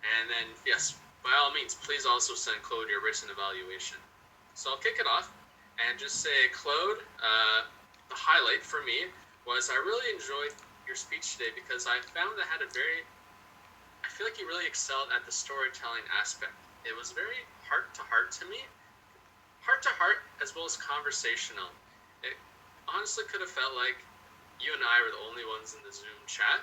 And then, yes, by all means, please also send Claude your written evaluation. So I'll kick it off and just say, Claude, the highlight for me was I really enjoyed your speech today because I found that I feel like you really excelled at the storytelling aspect. It was very heart-to-heart to me, heart-to-heart as well as conversational. It honestly could have felt like you and I were the only ones in the Zoom chat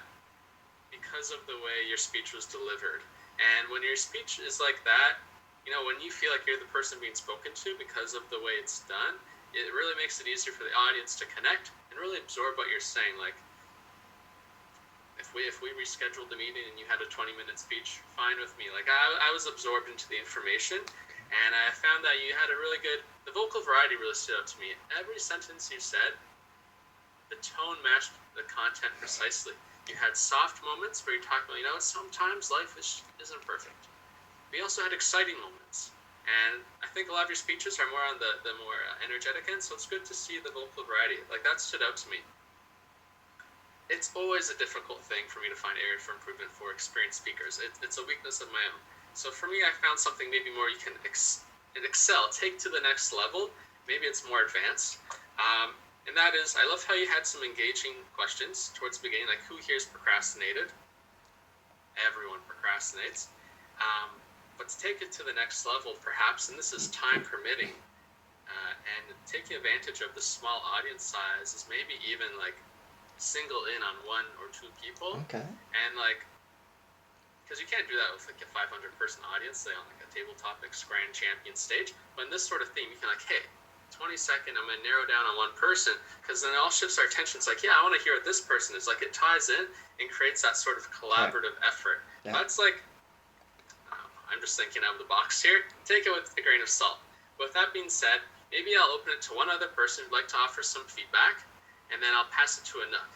because of the way your speech was delivered. And when your speech is like that, when you feel like you're the person being spoken to because of the way it's done, it really makes it easier for the audience to connect and really absorb what you're saying. Like, if we rescheduled the meeting and you had a 20-minute speech, fine with me. Like, I was absorbed into the information, and I found that you had the vocal variety really stood out to me. Every sentence you said, the tone matched the content precisely. You had soft moments where you talked about, sometimes life isn't perfect. We also had exciting moments. And I think a lot of your speeches are more on the more energetic end, so it's good to see the vocal variety. Like, that stood out to me. It's always a difficult thing for me to find areas for improvement for experienced speakers. It's a weakness of my own. So for me, I found something maybe more you can excel, take to the next level. Maybe it's more advanced. And that is, I love how you had some engaging questions towards the beginning, like who here's procrastinated? Everyone procrastinates. But to take it to the next level, perhaps, and this is time permitting, and taking advantage of the small audience size is maybe even like single in on 1 or 2 people. Okay. And because you can't do that with like a 500-person audience, say on like a Table Topics Grand Champion stage. But in this sort of theme, you can hey, 20-second, I'm going to narrow down on one person, because then it all shifts our attention. It's like, I want to hear what this person is. Like, it ties in and creates that sort of collaborative effort. Yeah. That's like, I'm just thinking out of the box here. Take it with a grain of salt. With that being said, maybe I'll open it to one other person who'd like to offer some feedback, and then I'll pass it to a nook.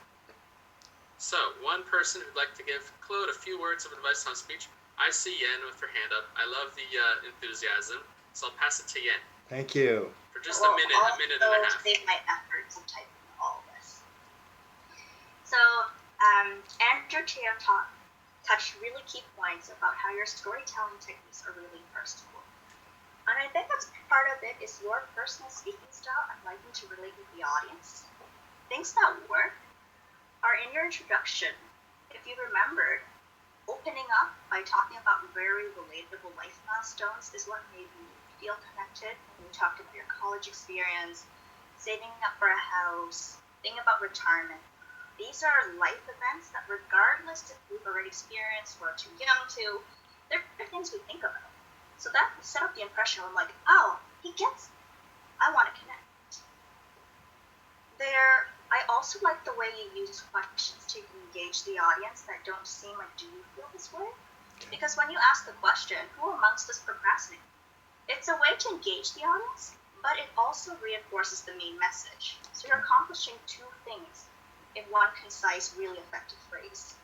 So, one person who'd like to give Claude a few words of advice on speech. I see Yen with her hand up. I love the enthusiasm, so I'll pass it to Yen. Thank you. For just a minute and a half. Save my efforts of typing all this. So, Andrew Chia touched really key points about how your storytelling techniques are really personal. And I think that's part of it is your personal speaking style and liking to relate with the audience. Things that work are in your introduction. If you remembered, opening up by talking about very relatable life milestones is what made me feel connected. When you talked about your college experience, saving up for a house, thinking about retirement. These are life events that regardless if we've already experienced or are too young to, they're things we think about. So that set up the impression of like, oh, he gets it. I want to connect. I also like the way you use questions to engage the audience that don't seem like, do you feel this way? Because when you ask the question, who amongst us procrastinate? It's a way to engage the audience, but it also reinforces the main message. So you're accomplishing 2 things in one concise, really effective phrase.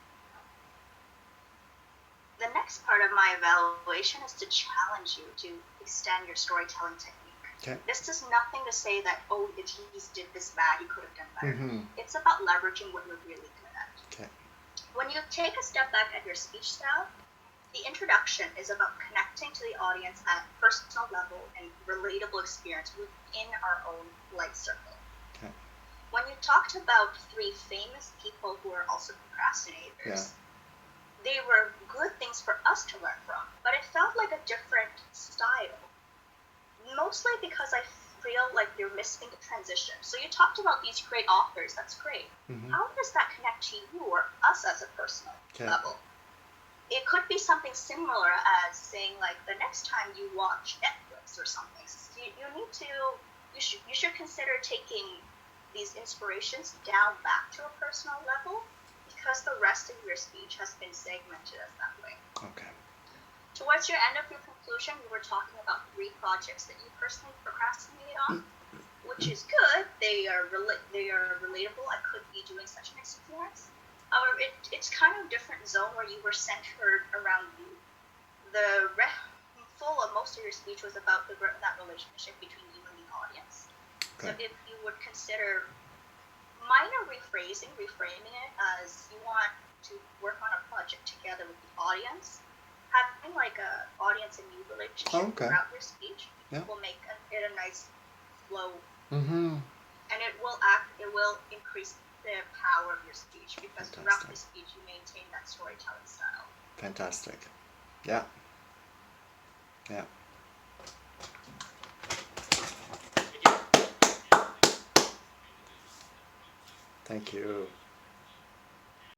The next part of my evaluation is to challenge you to extend your storytelling technique. Okay. This is nothing to say that, if he did this bad, you could have done better. Mm-hmm. It's about leveraging what you're really good at. Okay. When you take a step back at your speech style, the introduction is about connecting to the audience at a personal level and relatable experience within our own life circle. Okay. When you talked about 3 famous people who are also procrastinators, they were good things for us to learn from, but it felt like a different style. Mostly because I feel like you're missing the transition. So you talked about these great authors, that's great. Mm-hmm. How does that connect to you or us as a personal level? It could be something similar as saying like the next time you watch Netflix or something, you should consider taking these inspirations down back to a personal level, because the rest of your speech has been segmented as that way. Okay. Towards your end of your conclusion, you were talking about 3 projects that you personally procrastinated on, which is good. They are relatable. I could be doing such an experience. However, it's kind of a different zone where you were centered around you. The most of your speech was about that relationship between you and the audience. Okay. So if you would consider minor reframing it as you want to work on a project together with the audience, have having like a audience and you relationship Okay. throughout your speech Yeah. will make it a nice flow, Mm-hmm. and it will increase the power of your speech because throughout the speech you maintain that storytelling style. Fantastic. Yeah. Yeah. Thank you.